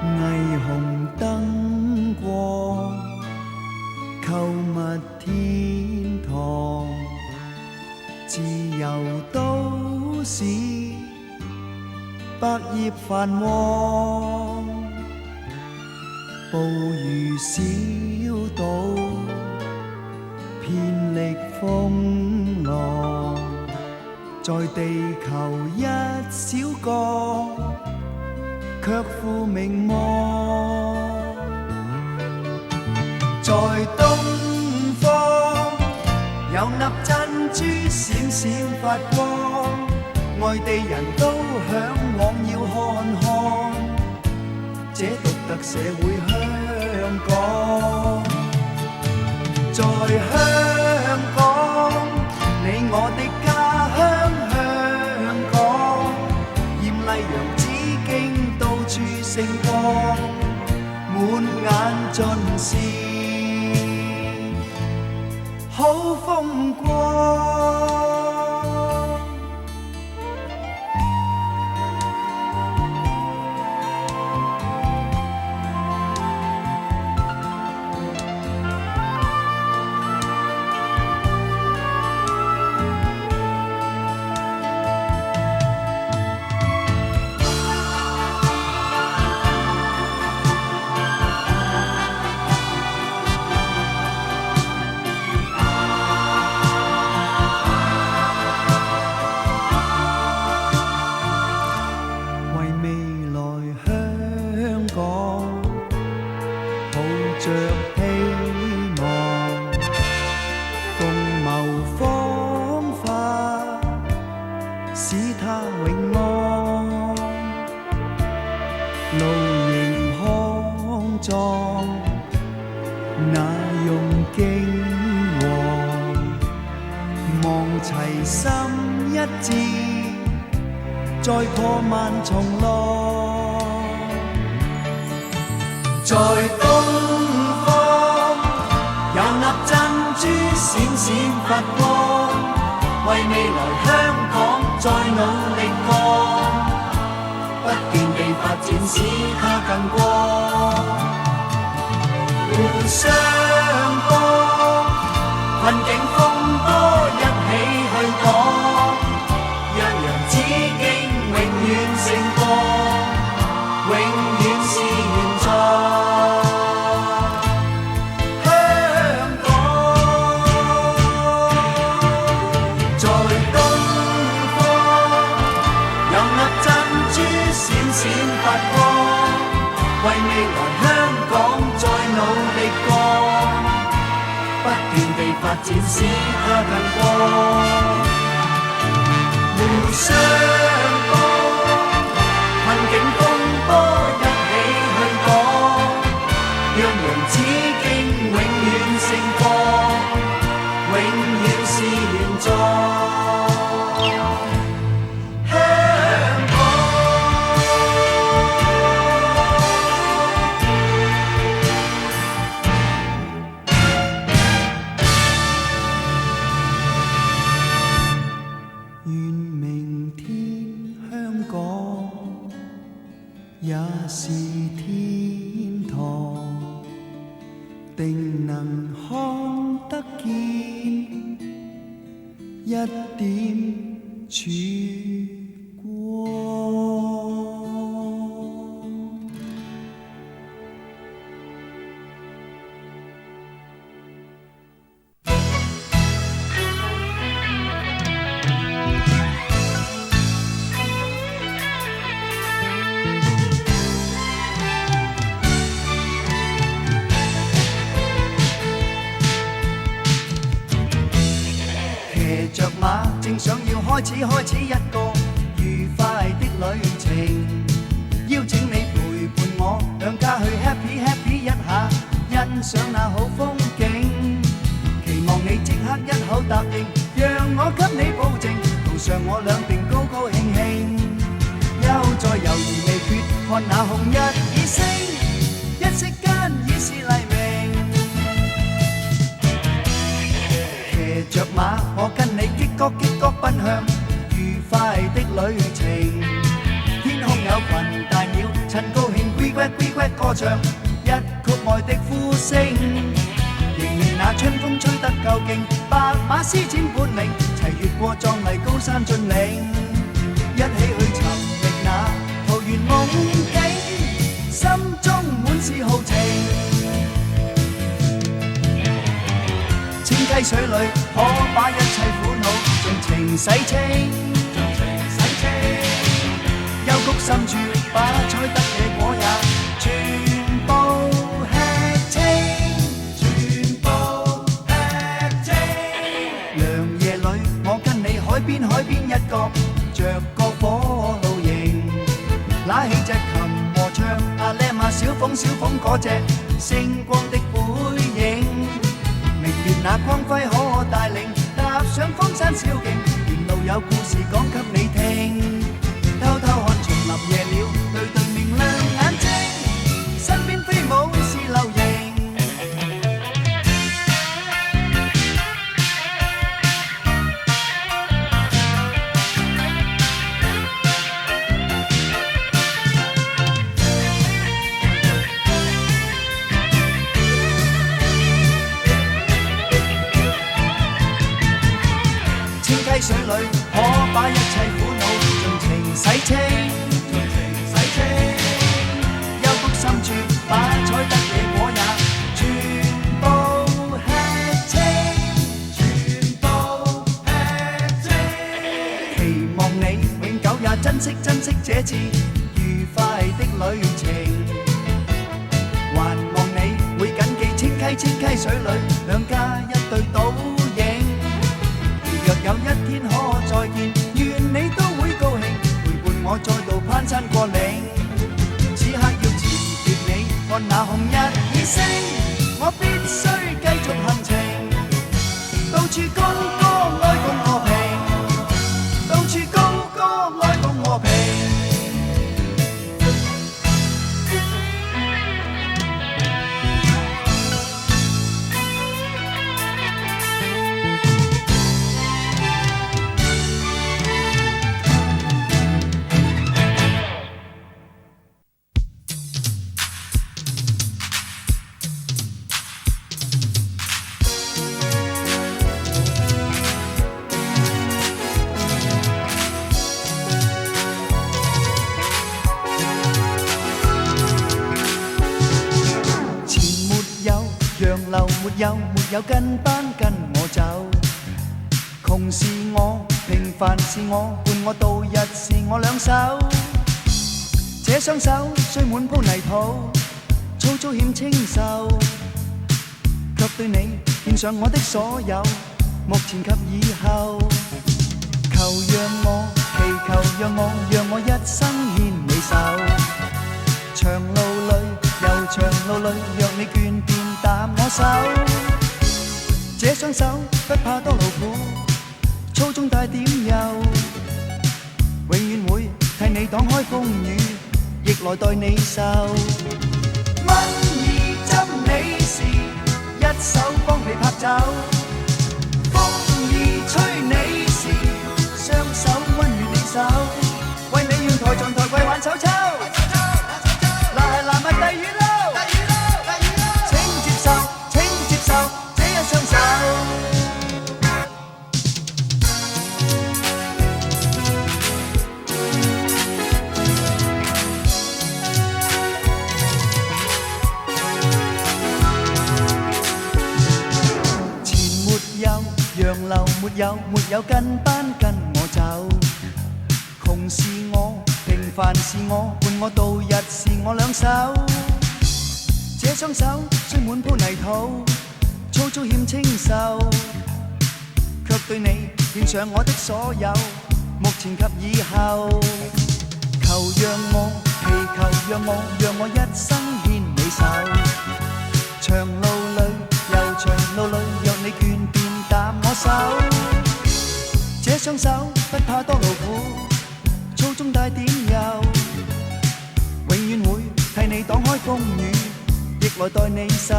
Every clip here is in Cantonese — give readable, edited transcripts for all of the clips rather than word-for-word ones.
霓虹燈過，購物天堂，自由都市，百業繁旺，捕魚小島，遍歷風浪，在地球一小角，卻負名望。在東方有粒珍珠閃閃發光，外地人都向往要看看，這獨特社會香港。在香港，你我的家鄉香港，豔麗洋紫荊到處盛放，滿眼盡是好風光。着希望，共謀方法，使它永安。露營康壯，那用驚惶，望齊心一致，再破萬重浪。在東方有粒珍珠閃閃發光，為未來香港再努力幹，不斷地發展使它更光。互相幫，困境風波一起去擋，讓洋紫荊永遠盛放，永遠是原狀。閃發光，為未來香港再努力幹，不斷地發展使它更光。互相幫，困境風波一起去擋，讓洋紫荊永遠盛放，永遠是原狀。也是天堂，定能看得見一點曙光。着馬正想要開始一個愉快的旅程，邀請你陪伴我兩家去 happy 一下，欣賞那好風景。期望你即刻一口答應，讓我給你保證，途上我兩定高高興興。休再猶豫未決，看那紅日已升，一息間已是黎明。騎着馬，我跟你擊角奔向愉快的旅程。天空有群大鳥，趁高興 we 歌唱，一曲愛的呼聲。迎面那春風吹得夠勁，白馬施展本領，齊越過壯麗高山峻嶺，一起去尋覓那桃源夢境，心中滿是豪情。清溪水裏可把一切苦惱盡情洗清。幽谷深處把採得野果也全部吃清，涼夜裏我跟你海邊一角，着個火露營，拉起隻琴和唱，阿靚啊小鳳嗰隻星光的背影，明月那光輝可帶領，踏上荒山小徑，沿路有故事講給你聽。偷偷看叢林夜鳥，對明亮眼睛，身邊飛舞是流螢。清溪水裏可把一切苦惱盡情洗清，幽谷深處把採得野果也全部吃清，期望你永久也珍惜這次愉快的旅程，還望你會緊記清溪水裏兩家一對倒影，若有一天可再見，願你都會高興，陪伴我再度攀山過嶺。此刻要辭別你，看那紅日已升，我必須繼續行程，到處高歌愛共和平，到處高歌愛共和平。沒有跟班跟我走，窮是我，平凡是我，伴我度日是我兩手。這雙手雖滿鋪泥土，粗糙欠清秀，卻對你獻上我的所有，目前及以後。求讓我，祈求讓我一生牽你手，長路裏又長路裏，若你倦便搭我手。這雙手不怕多勞苦，粗中帶點幼，永遠會替你擋開風雨，亦來代你受。蚊兒針你時，一手幫你拍走；風兒吹你時，雙手溫暖你手。為你願抬床抬櫃挽手抽，嗱係男係帝語撈，請接受這一雙手。洋流沒有跟班跟我走，窮是我，平凡是我，伴我度日是我兩手。這雙手雖滿鋪泥土，粗糙欠清秀，卻對你獻上我的所有，目前及以後。求讓我，祈求讓我一生牽你手，長路裏又長路裏，若你倦便搭我手。這雙手不怕多勞苦，粗中帶點幼，永遠會替你擋開風雨，亦來代你受。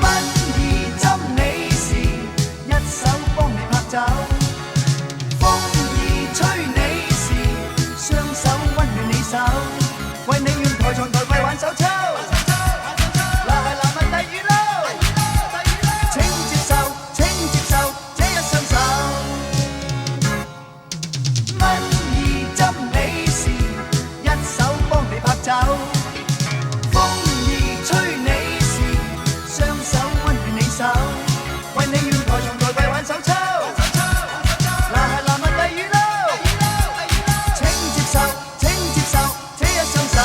蚊兒針你時，一手幫你拍走；風兒吹你時，雙手溫暖你手。為你願抬床抬風兒吹你時，雙手溫暖你手，為你願抬床抬櫃挽手抽。男孩男問第二撈，請接受這一雙手。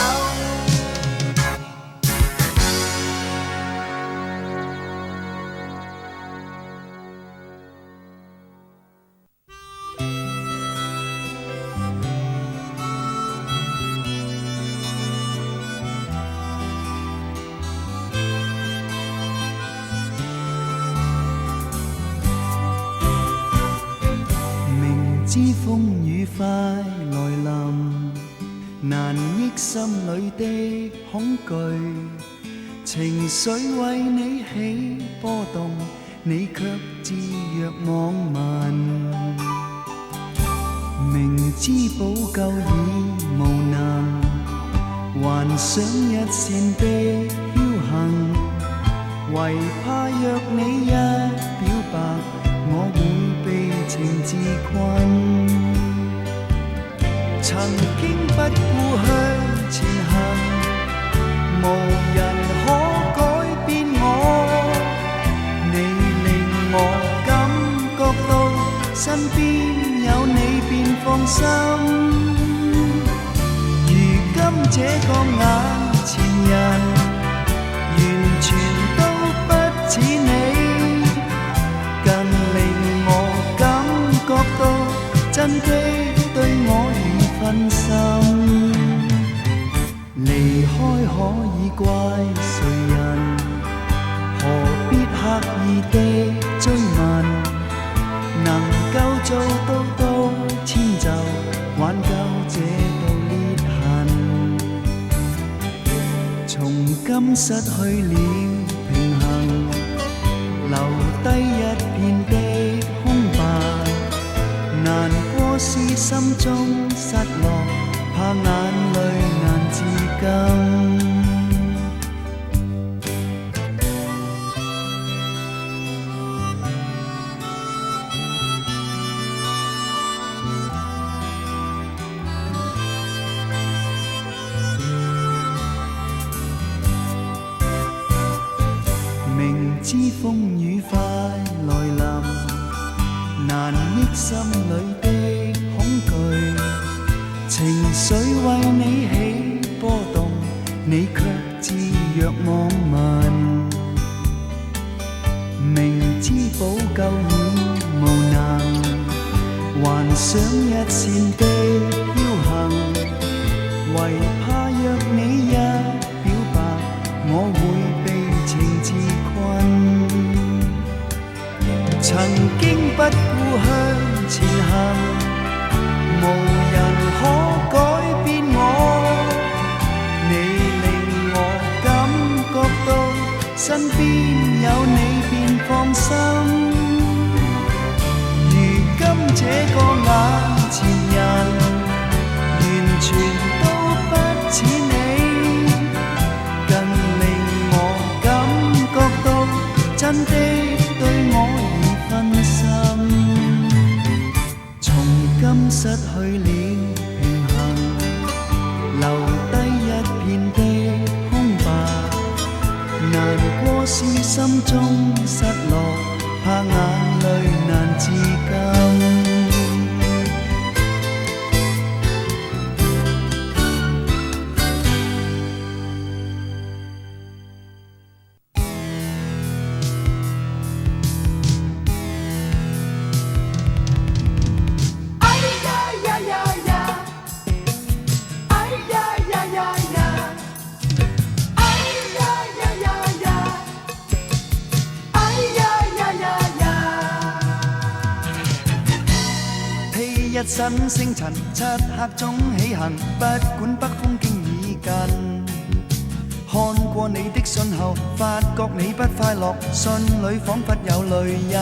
知風雨快來臨，難抑心裏的恐懼，情緒為你起波動，你卻置若罔聞。明知補救已無能，幻想一線的僥倖，唯怕若你一表白，我會被情自困。曾經不顧向前行，無人可改變我，你令我感覺到身邊有你便放心。如今這個眼前人，完全都不似你，更令我感覺到真的對我如分心。離開可以怪誰人？何必刻意的追問？能夠做到遷就，挽救這道裂痕。從今失去了平衡，留低一片的空白，難過是心中失落，怕眼淚難自禁。明知風雨快來臨，難抑心裏的恐懼，情緒為你起波動，你卻置若罔聞。明知補救已無能，幻想一線的僥倖，唯怕若你一表白，我會被情自困。曾經不顧向前行，無人可改變我，你令我感覺到身邊有你便放心。如今這個眼前人，完全都不似你，更令我感覺到真的對我如分心。從今失去了平衡，留低一片的空白，難過是心中失落，怕眼淚難自禁。一身星塵，漆黑中起行，不管北風經已近。看過你的信後，發覺你不快樂，信裏彷彿有淚印。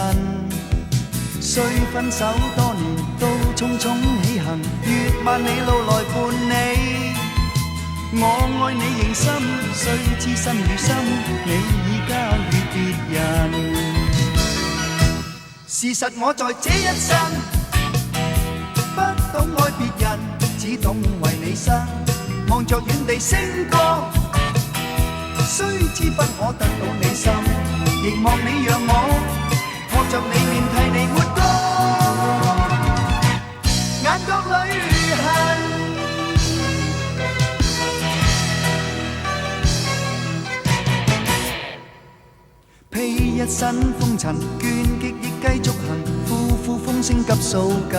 雖分手多年，都匆匆起行，越萬里路來伴你。我愛你認真，雖知心與心，你已交予別人。事實我在這一生，不懂愛別人，只懂為你生。望着遠地星光，雖知不可得到你心，仍望你讓我拖着你面替你抹乾眼角裏痕。披一身風塵，倦極亦繼續行，呼呼風聲急掃近。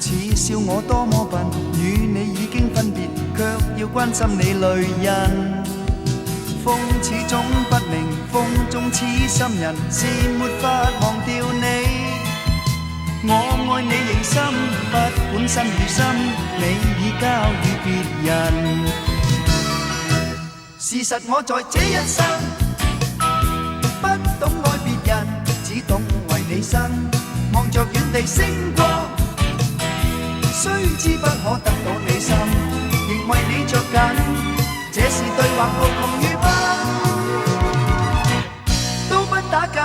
恥笑我多麼笨，與你已經分別，卻要關心你淚印。風始終不明，風中痴心人是沒法忘掉你。我愛你仍深，不管身與心，你已交予別人。事實我在這一生不懂愛別人，只懂為你生。望着遠地星光，雖知不可得到你心，仍為你着緊。這是對或無窮與不，都不打緊。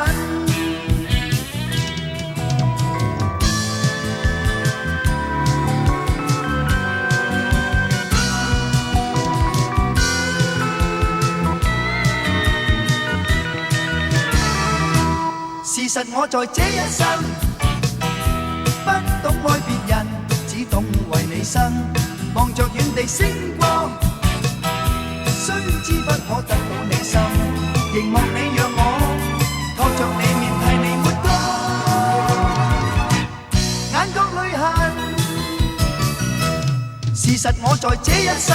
事實我在這一生不懂愛別人，只懂為你生。望着遠地星光，雖知不可得到你心，仍望你讓我拖着你面替你抹乾眼角淚痕。事實我在這一生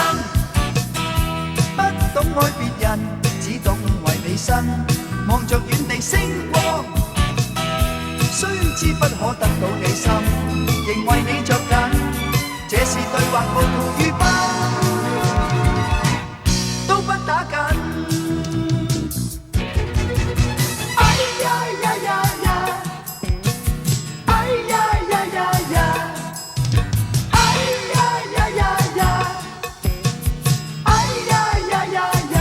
不懂愛別人，只懂為你生。望着遠地星光，雖知不可得到你心，仍為你着緊。這是對或無圖與不，都不打緊。哎呀呀呀呀，哎呀呀呀呀，哎呀呀呀呀，哎呀呀呀呀。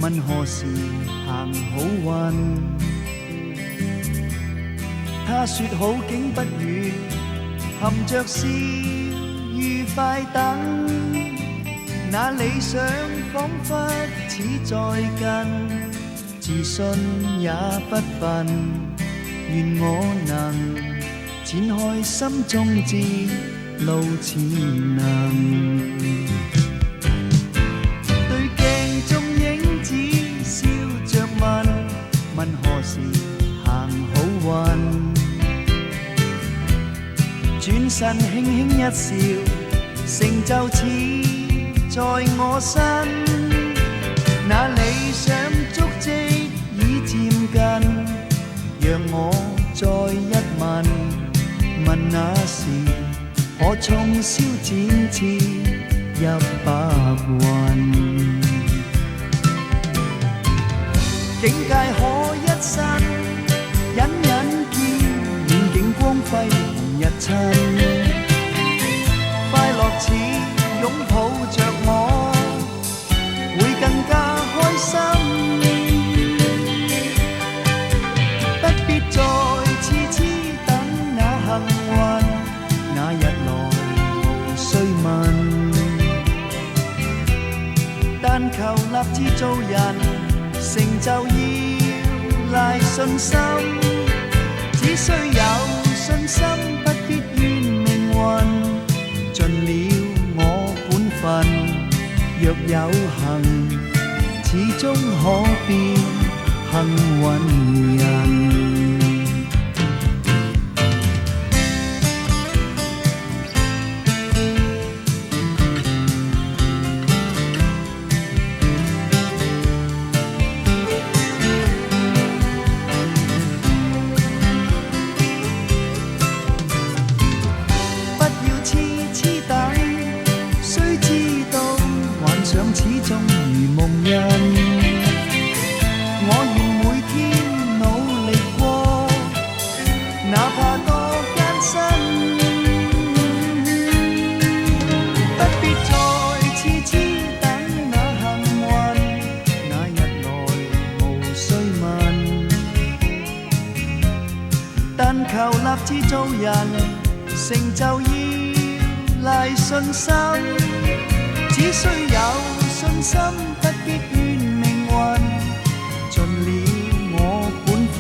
問何時行好運？他說好景不遠，含着笑愉快等。那理想彷彿似在近，自信也不笨。願我能展開心中志，路前能。問何時行好運？轉身輕輕一笑，成就似在我身。那理想足跡已漸近，讓我再一問，問那時可衝霄展翅入白雲。境界可一身，隱隱見遠景光輝同日親。快樂似擁抱着我，會更加開心。不必再痴痴等那幸運，那日來無需問。但求立志做人，成就要賴信心，只需有信心，不必怨命運。盡了我本分，若有幸，始終可變幸運人。成就依賴信心，只需有信心得擊於命運，盡了我本分，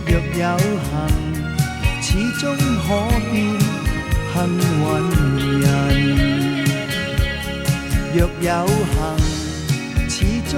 若有幸，始終可變幸運人。若有幸，始終